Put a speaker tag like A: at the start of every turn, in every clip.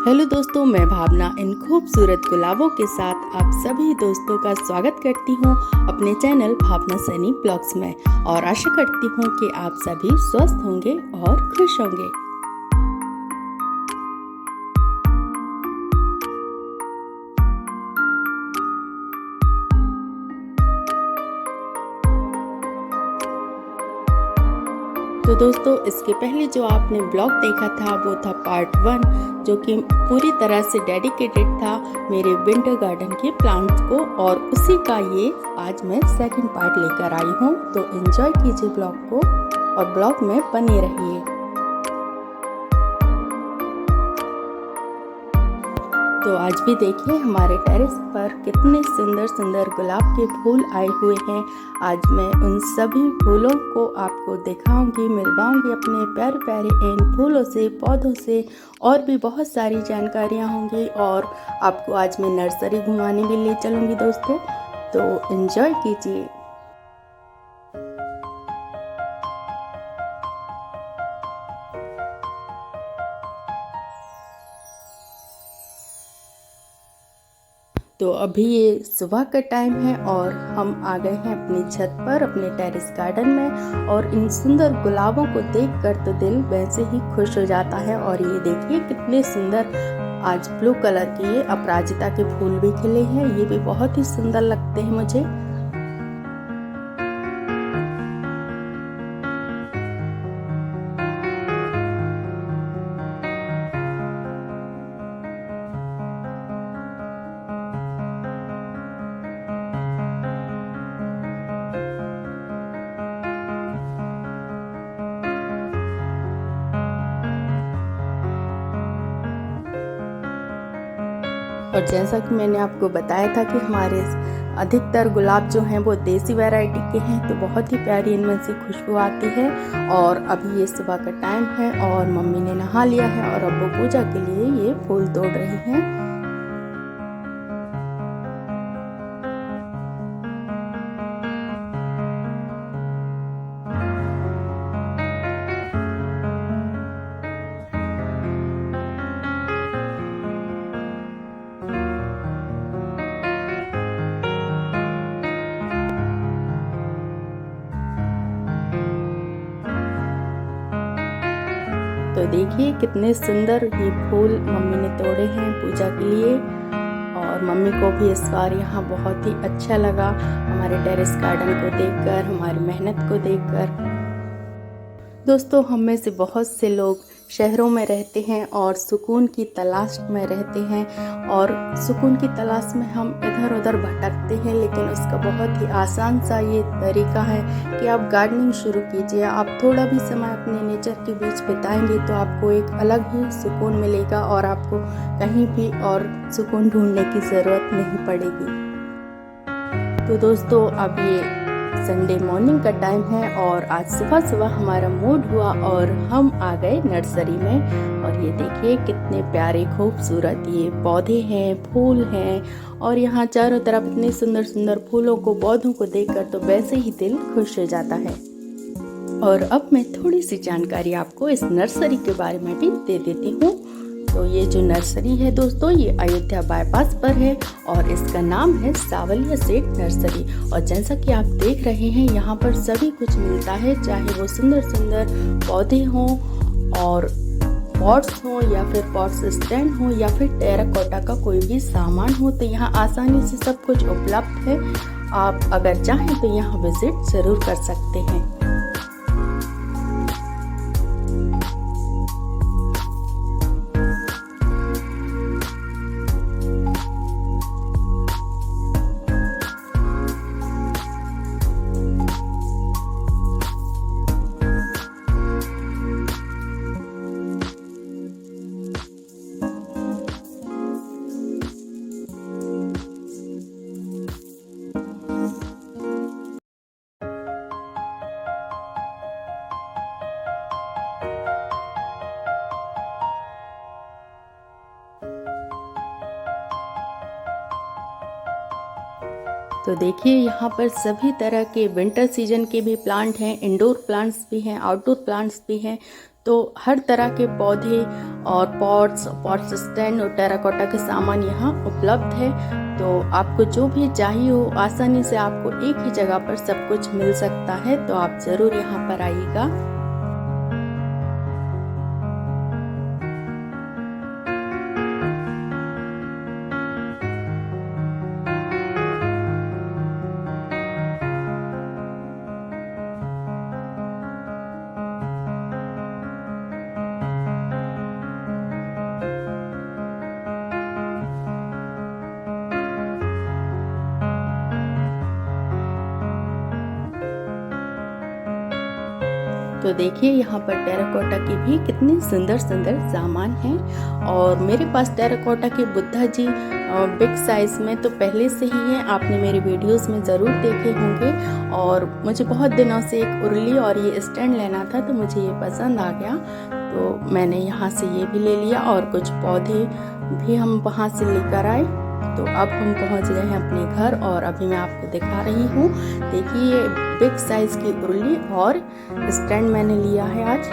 A: Hello दोस्तों, मैं भावना इन खूबसूरत गुलाबों के साथ आप सभी दोस्तों का स्वागत करती हूँ अपने चैनल भावना सैनी ब्लॉग्स में। और आशा करती हूँ कि आप सभी स्वस्थ होंगे और खुश होंगे। तो दोस्तों, इसके पहले जो आपने ब्लॉग देखा था वो था पार्ट 1, जो कि पूरी तरह से डेडिकेटेड था मेरे विंटर गार्डन के प्लांट्स को, और उसी का ये आज मैं सेकंड पार्ट लेकर आई हूँ। तो एंजॉय कीजिए ब्लॉग को और ब्लॉग में बने रहिए। तो आज भी देखिए हमारे टेरेस पर कितने सुंदर सुंदर गुलाब के फूल आए हुए हैं। आज मैं उन सभी फूलों को आपको दिखाऊंगी, मिलवाऊंगी अपने प्यारे प्यारे इन फूलों से, पौधों से, और भी बहुत सारी जानकारियां होंगी। और आपको आज मैं नर्सरी घुमाने भी ले चलूंगी दोस्तों, तो एंजॉय कीजिए। तो अभी ये सुबह का टाइम है और हम आ गए हैं अपनी छत पर, अपने टेरेस गार्डन में। और इन सुंदर गुलाबों को देखकर तो दिल वैसे ही खुश हो जाता है। और ये देखिए कितने सुंदर आज ब्लू कलर के ये अपराजिता के फूल भी खिले हैं। ये भी बहुत ही सुंदर लगते हैं मुझे। और जैसा कि मैंने आपको बताया था कि हमारे अधिकतर गुलाब जो हैं वो देसी वैरायटी के हैं, तो बहुत ही प्यारी इनमें से खुशबू आती है। और अभी ये सुबह का टाइम है और मम्मी ने नहा लिया है और अब वो पूजा के लिए ये फूल तोड़ रही हैं। तो देखिए कितने सुंदर ये फूल मम्मी ने तोड़े हैं पूजा के लिए। और मम्मी को भी इस बार यहाँ बहुत ही अच्छा लगा हमारे टेरेस गार्डन को देखकर, हमारी मेहनत को देखकर। दोस्तों, हम में से बहुत से लोग शहरों में रहते हैं और सुकून की तलाश में रहते हैं। और सुकून की तलाश में हम इधर उधर भटकते हैं, लेकिन उसका बहुत ही आसान सा ये तरीका है कि आप गार्डनिंग शुरू कीजिए। आप थोड़ा भी समय अपने नेचर के बीच बिताएंगे तो आपको एक अलग ही सुकून मिलेगा और आपको कहीं भी और सुकून ढूंढने की ज़रूरत नहीं पड़ेगी। तो दोस्तों, अब ये संडे मॉर्निंग का टाइम है और आज सुबह सुबह हमारा मूड हुआ और हम आ गए नर्सरी में। और ये देखिए कितने प्यारे खूबसूरत ये पौधे हैं, फूल हैं, और यहाँ चारों तरफ इतने सुंदर सुंदर फूलों को, पौधों को देखकर तो वैसे ही दिल खुश हो जाता है। और अब मैं थोड़ी सी जानकारी आपको इस नर्सरी के बारे में भी दे देती हूँ। तो ये जो नर्सरी है दोस्तों, ये अयोध्या बाईपास पर है और इसका नाम है सावलिया सेठ नर्सरी। और जैसा कि आप देख रहे हैं, यहाँ पर सभी कुछ मिलता है, चाहे वो सुंदर सुंदर पौधे हों और पॉट्स हों या फिर पॉट्स स्टैंड हो या फिर टेराकोटा का कोई भी सामान हो, तो यहाँ आसानी से सब कुछ उपलब्ध है। आप अगर चाहें तो यहाँ विजिट ज़रूर कर सकते हैं। तो देखिए यहाँ पर सभी तरह के विंटर सीजन के भी प्लांट हैं, इंडोर प्लांट्स भी हैं, आउटडोर प्लांट्स भी हैं। तो हर तरह के पौधे और पॉट्स स्टैंड और टेराकोटा के सामान यहाँ उपलब्ध है। तो आपको जो भी चाहिए हो आसानी से आपको एक ही जगह पर सब कुछ मिल सकता है। तो आप ज़रूर यहाँ पर आइएगा। तो देखिए यहाँ पर टेराकोटा की भी कितने सुंदर सुंदर सामान हैं। और मेरे पास टेराकोटा के बुद्धा जी बिग साइज़ में तो पहले से ही हैं, आपने मेरी वीडियोस में ज़रूर देखे होंगे। और मुझे बहुत दिनों से एक उर्ली और ये स्टैंड लेना था, तो मुझे ये पसंद आ गया, तो मैंने यहाँ से ये भी ले लिया। और कुछ पौधे भी हम वहाँ से लेकर आए। तो अब हम पहुंच गए हैं अपने घर और अभी मैं आपको दिखा रही हूँ। देखिए ये बिग साइज़ की उर्ली और स्टैंड मैंने लिया है आज।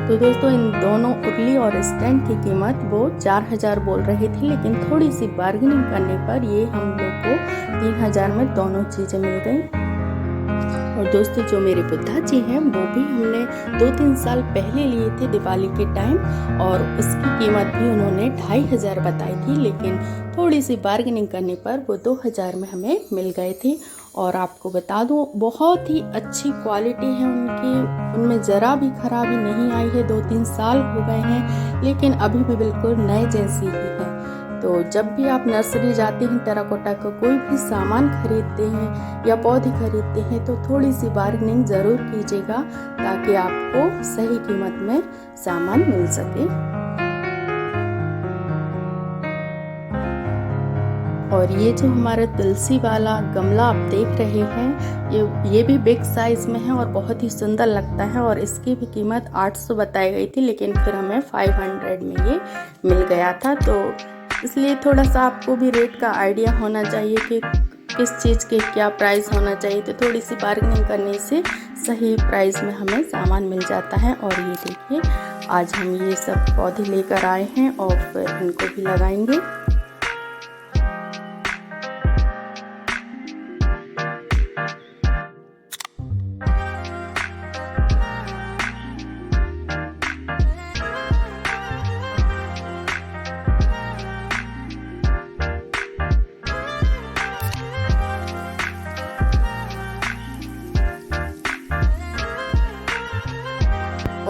A: तो दोस्तों इन दोनों उर्ली और स्टैंड की कीमत वो 4000 बोल रही थी, लेकिन थोड़ी सी बार्गेनिंग करने पर ये हम लोग को 3000 में दोनों चीज़ें मिल गई। और दोस्तों जो मेरे बुद्धा जी हैं वो भी हमने 2-3 साल पहले लिए थे दिवाली के टाइम, और उसकी कीमत भी उन्होंने 2500 बताई थी, लेकिन थोड़ी सी बार्गेनिंग करने पर वो 2000 में हमें मिल गए थे। और आपको बता दूं बहुत ही अच्छी क्वालिटी है उनकी, उनमें ज़रा भी खराबी नहीं आई है। 2-3 साल हो गए हैं लेकिन अभी भी बिल्कुल नए जैसी ही है। तो जब भी आप नर्सरी जाते हैं, टेराकोटा का कोई भी सामान खरीदते हैं या पौधे खरीदते हैं, तो थोड़ी सी बार्गेनिंग ज़रूर कीजिएगा ताकि आपको सही कीमत में सामान मिल सके। और ये जो हमारा तुलसी वाला गमला आप देख रहे हैं, ये भी बिग साइज़ में है और बहुत ही सुंदर लगता है। और इसकी भी कीमत 800 बताई गई थी, लेकिन फिर हमें 500 में ये मिल गया था। तो इसलिए थोड़ा सा आपको भी रेट का आइडिया होना चाहिए कि किस चीज़ के क्या प्राइस होना चाहिए। तो थोड़ी सी बार्गेनिंग करने से सही प्राइस में हमें सामान मिल जाता है। और ये देखिए आज हम ये सब पौधे लेकर आए हैं और फिर इनको भी लगाएंगे।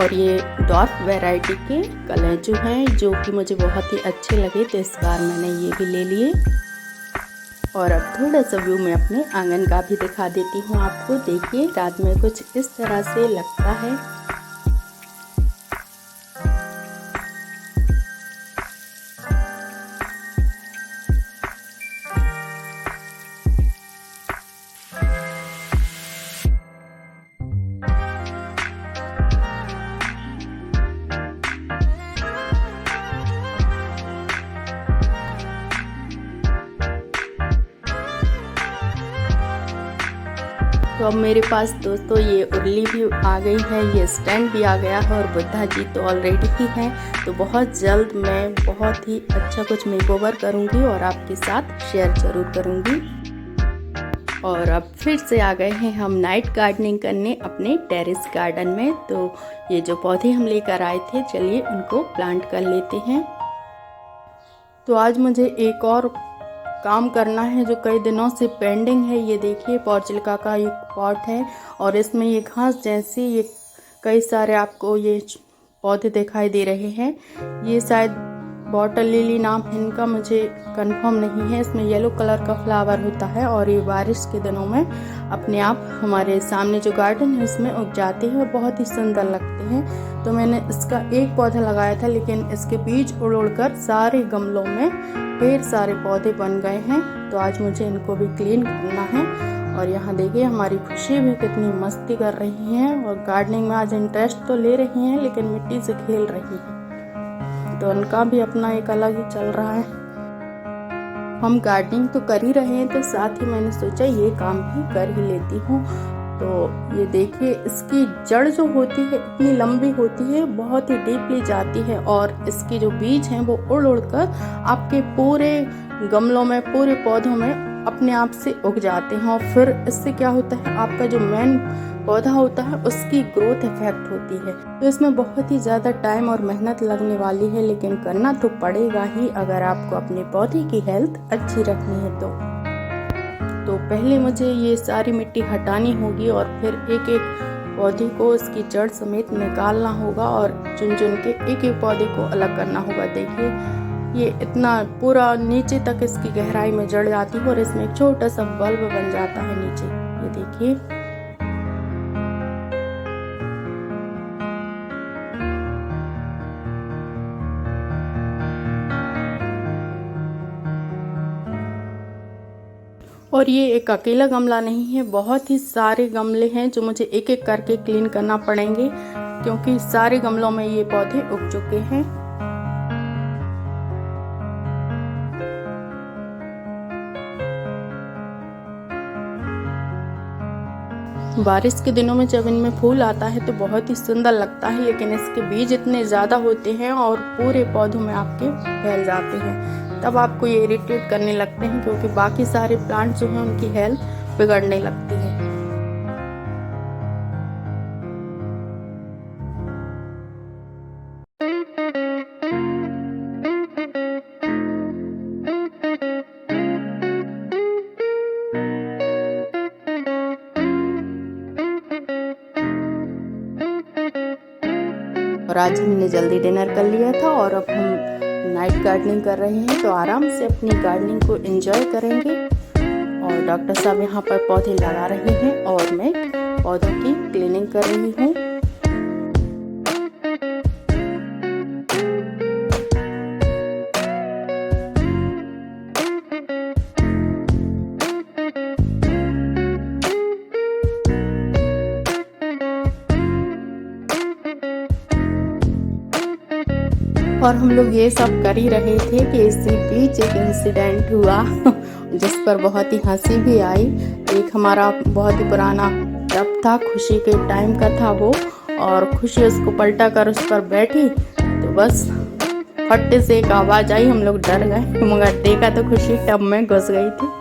A: और ये डॉर्फ वैरायटी के कलर जो हैं, जो कि मुझे बहुत ही अच्छे लगे, तो इस बार मैंने ये भी ले लिए। और अब थोड़ा सा व्यू मैं अपने आंगन का भी दिखा देती हूँ आपको। देखिए रात में कुछ इस तरह से लगता है। तो अब मेरे पास दोस्तों ये उर्ली भी आ गई है, ये स्टैंड भी आ गया है और बुद्धा जी तो ऑलरेडी ही हैं। तो बहुत जल्द मैं बहुत ही अच्छा कुछ मेकओवर करूँगी और आपके साथ शेयर ज़रूर करूँगी। और अब फिर से आ गए हैं हम नाइट गार्डनिंग करने अपने टेरेस गार्डन में। तो ये जो पौधे हम लेकर आए थे, चलिए उनको प्लांट कर लेते हैं। तो आज मुझे एक और काम करना है जो कई दिनों से पेंडिंग है। ये देखिए पोर्चुलिका का एक पॉट है और इसमें ये घास जैसी ये कई सारे आपको ये पौधे दिखाई दे रहे हैं। ये शायद बॉटल लिली नाम है इनका, मुझे कंफर्म नहीं है। इसमें येलो कलर का फ्लावर होता है और ये बारिश के दिनों में अपने आप हमारे सामने जो गार्डन है उसमें उग जाते हैं और बहुत ही सुंदर लगते हैं। तो मैंने इसका एक पौधा लगाया था, लेकिन इसके बीज उड़ उड़कर सारे गमलों में ढेर सारे पौधे बन गए हैं। तो आज मुझे इनको भी क्लीन करना है। और यहाँ देखिए हमारी खुशी भी कितनी मस्ती कर रही हैं और गार्डनिंग में आज इंटरेस्ट तो ले रही हैं, लेकिन मिट्टी से खेल रही हैं। तो उनका भी अपना एक अलग ही चल रहा है। हम गार्डनिंग तो कर ही रहे हैं, तो साथ ही मैंने सोचा ये काम भी कर ही लेती हूँ। तो ये देखिए, इसकी जड़ जो होती है इतनी लंबी होती है, बहुत ही डीपली जाती है और इसकी जो बीज हैं वो उड़ उड़ कर आपके पूरे गमलों में, पूरे पौधों में अपने आप से उग जाते हैं। और फिर इससे क्या होता है, आपका जो मेन पौधा होता है उसकी ग्रोथ इफेक्ट होती है। तो इसमें बहुत ही ज़्यादा टाइम और मेहनत लगने वाली है, लेकिन करना तो पड़ेगा ही अगर आपको अपने पौधे की हेल्थ अच्छी रखनी है। तो पहले मुझे ये सारी मिट्टी हटानी होगी और फिर एक एक पौधे को इसकी जड़ समेत निकालना होगा और चुन चुन के एक एक पौधे को अलग करना होगा। देखिए, ये इतना पूरा नीचे तक इसकी गहराई में जड़ जाती है और इसमें एक छोटा सा बल्ब बन जाता है नीचे। ये देखिए, और ये एक अकेला गमला नहीं है, बहुत ही सारे गमले हैं जो मुझे एक एक करके क्लीन करना पड़ेंगे, क्योंकि सारे गमलों में ये पौधे उग चुके हैं। बारिश के दिनों में जब इनमें फूल आता है तो बहुत ही सुंदर लगता है, लेकिन इसके बीज इतने ज़्यादा होते हैं और पूरे पौधों में आपके फैल जाते हैं, तब आपको ये इरिटेट करने लगते हैं, क्योंकि बाकी सारे प्लांट जो हैं उनकी हेल्थ बिगड़ने लगती है। और आज हमने जल्दी डिनर कर लिया था और अब हम नाइट गार्डनिंग कर रहे हैं, तो आराम से अपनी गार्डनिंग को एंजॉय करेंगे। और डॉक्टर साहब यहाँ पर पौधे लगा रहे हैं और मैं पौधों की क्लीनिंग कर रही हूँ। और हम लोग ये सब कर ही रहे थे कि इसी बीच एक इंसिडेंट हुआ जिस पर बहुत ही हंसी भी आई। एक हमारा बहुत ही पुराना टब था, खुशी के टाइम का था वो, और खुशी उसको पलटा कर उस पर बैठी तो बस फट्टे से एक आवाज़ आई, हम लोग डर गए, मगर देखा तो खुशी टब में घुस गई थी।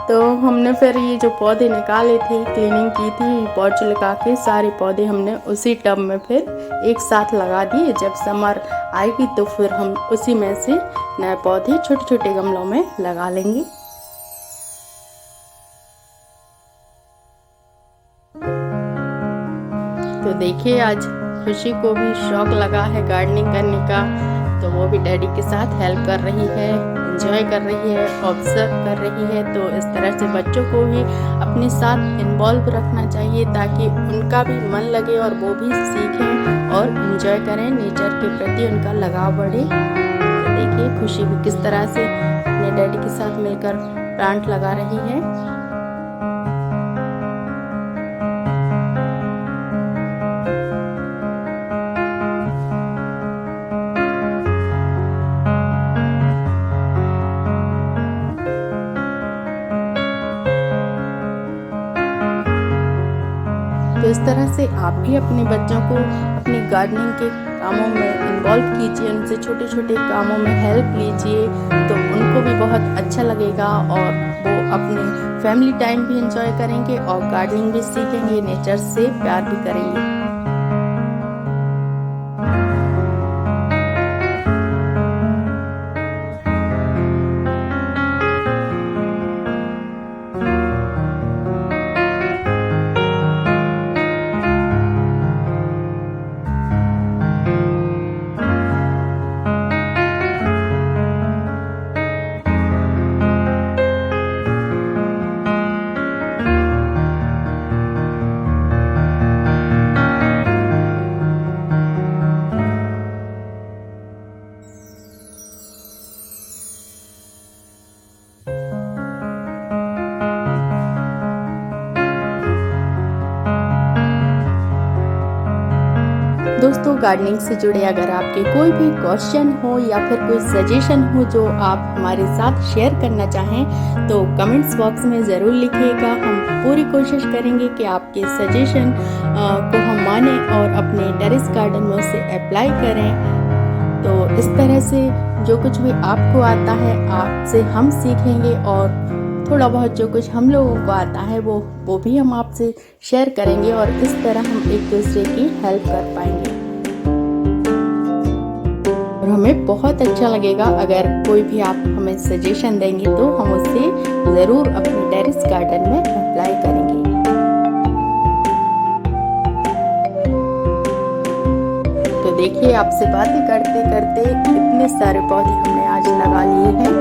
A: तो हमने फिर ये जो पौधे निकाले थे, क्लीनिंग की थी, पॉट लगा के सारे पौधे हमने उसी टब में फिर एक साथ लगा दिए। जब समर आएगी तो फिर हम उसी में से नए पौधे छोटे छोटे गमलों में लगा लेंगे। तो देखिए, आज खुशी को भी शौक लगा है गार्डनिंग करने का, तो वो भी डैडी के साथ हेल्प कर रही है, एंजॉय कर रही है, ऑब्जर्व कर रही है। तो इस तरह से बच्चों को भी अपने साथ इन्वॉल्व रखना चाहिए ताकि उनका भी मन लगे और वो भी सीखें और एंजॉय करें, नेचर के प्रति उनका लगाव बढ़े। तो देखिए, खुशी भी किस तरह से अपने डैडी के साथ मिलकर प्लांट लगा रही है। तो इस तरह से आप भी अपने बच्चों को अपनी गार्डनिंग के कामों में इन्वॉल्व कीजिए, उनसे छोटे छोटे कामों में हेल्प लीजिए, तो उनको भी बहुत अच्छा लगेगा और वो अपने फैमिली टाइम भी एंजॉय करेंगे और गार्डनिंग भी सीखेंगे, नेचर से प्यार भी करेंगे। गार्डनिंग से जुड़े अगर आपके कोई भी क्वेश्चन हो या फिर कोई सजेशन हो जो आप हमारे साथ शेयर करना चाहें तो कमेंट्स बॉक्स में ज़रूर लिखिएगा। हम पूरी कोशिश करेंगे कि आपके सजेशन को हम मानें और अपने टेरेस गार्डन में उसे अप्लाई करें। तो इस तरह से जो कुछ भी आपको आता है आपसे हम सीखेंगे और थोड़ा बहुत जो कुछ हम लोगों को आता है वो भी हम आपसे शेयर करेंगे और इस तरह हम एक दूसरे की हेल्प कर पाएंगे। और हमें बहुत अच्छा लगेगा अगर कोई भी आप हमें सजेशन देंगे तो हम उसे ज़रूर अपने टेरेस गार्डन में अप्लाई करेंगे। तो देखिए, आपसे बातें करते करते इतने सारे पौधे हमने आज लगा लिए हैं।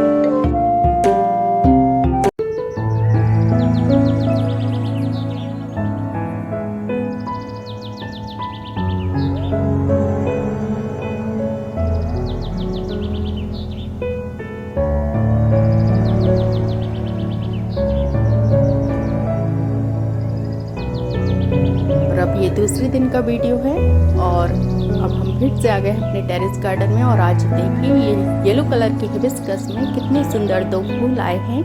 A: अब ये दूसरे दिन का वीडियो है और अब हम फिर से आ गए अपने टेरेस गार्डन में और आज देखिए ये येलो कलर के हिबिस्कस में कितने सुंदर 2 फूल आए हैं।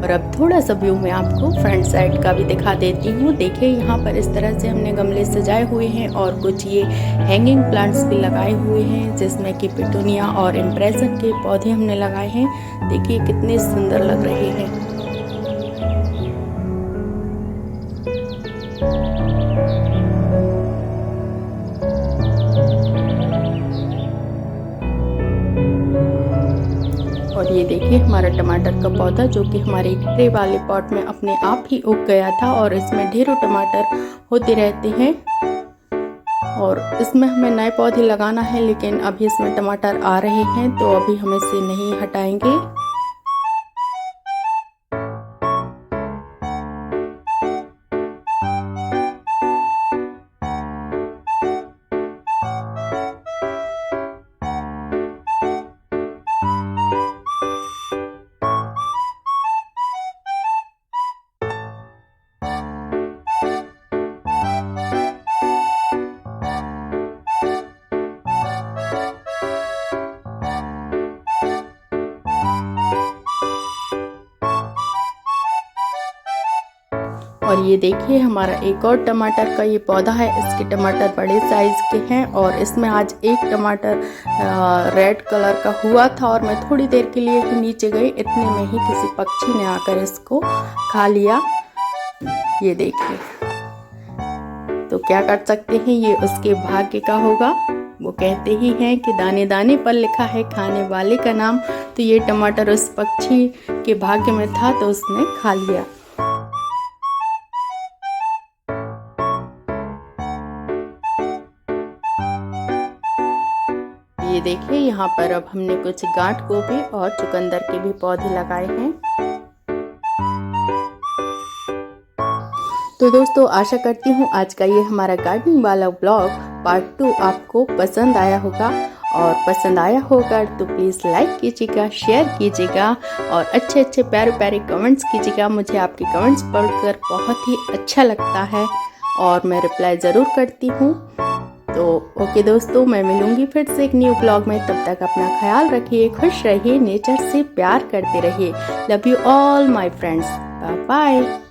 A: और अब थोड़ा सा व्यू मैं आपको फ्रंट साइड का भी दिखा देती हूँ। देखिए, यहाँ पर इस तरह से हमने गमले सजाए हुए हैं और कुछ ये हैंगिंग प्लांट्स भी लगाए हुए हैं जिसमें कि पिटूनिया और इम्प्रेशन के पौधे हमने लगाए हैं। देखिए कितने सुंदर लग रहे हैं। और ये देखिए हमारा टमाटर का पौधा जो कि हमारे ट्रे वाले पॉट में अपने आप ही उग गया था और इसमें ढेरों टमाटर होते रहते हैं। और इसमें हमें नए पौधे लगाना है लेकिन अभी इसमें टमाटर आ रहे हैं तो अभी हम इसे नहीं हटाएंगे। और ये देखिए हमारा एक और टमाटर का ये पौधा है। इसके टमाटर बड़े साइज़ के हैं और इसमें आज एक टमाटर रेड कलर का हुआ था और मैं थोड़ी देर के लिए ही नीचे गई, इतने में ही किसी पक्षी ने आकर इसको खा लिया। ये देखिए, तो क्या कर सकते हैं, ये उसके भाग्य का होगा। वो कहते ही हैं कि दाने दाने पर लिखा है खाने वाले का नाम। तो ये टमाटर उस पक्षी के भाग्य में था तो उसने खा लिया। ये देखिए यहाँ पर अब हमने कुछ गांठ गोभी और चुकंदर के भी पौधे लगाए हैं। तो दोस्तों, आशा करती हूँ आज का ये हमारा गार्डनिंग वाला ब्लॉग पार्ट 2 आपको पसंद आया होगा और पसंद आया होगा तो प्लीज़ लाइक कीजिएगा, शेयर कीजिएगा और अच्छे प्यारे प्यारे कमेंट्स कीजिएगा। मुझे आपके कमेंट्स पढ़कर बहुत ही अच्छा लगता है और मैं रिप्लाई ज़रूर करती हूँ। तो ओके दोस्तों, मैं मिलूंगी फिर से एक न्यू ब्लॉग में। तब तक अपना ख्याल रखिए, खुश रहिए, नेचर से प्यार करते रहिए। Love you all my friends, bye bye.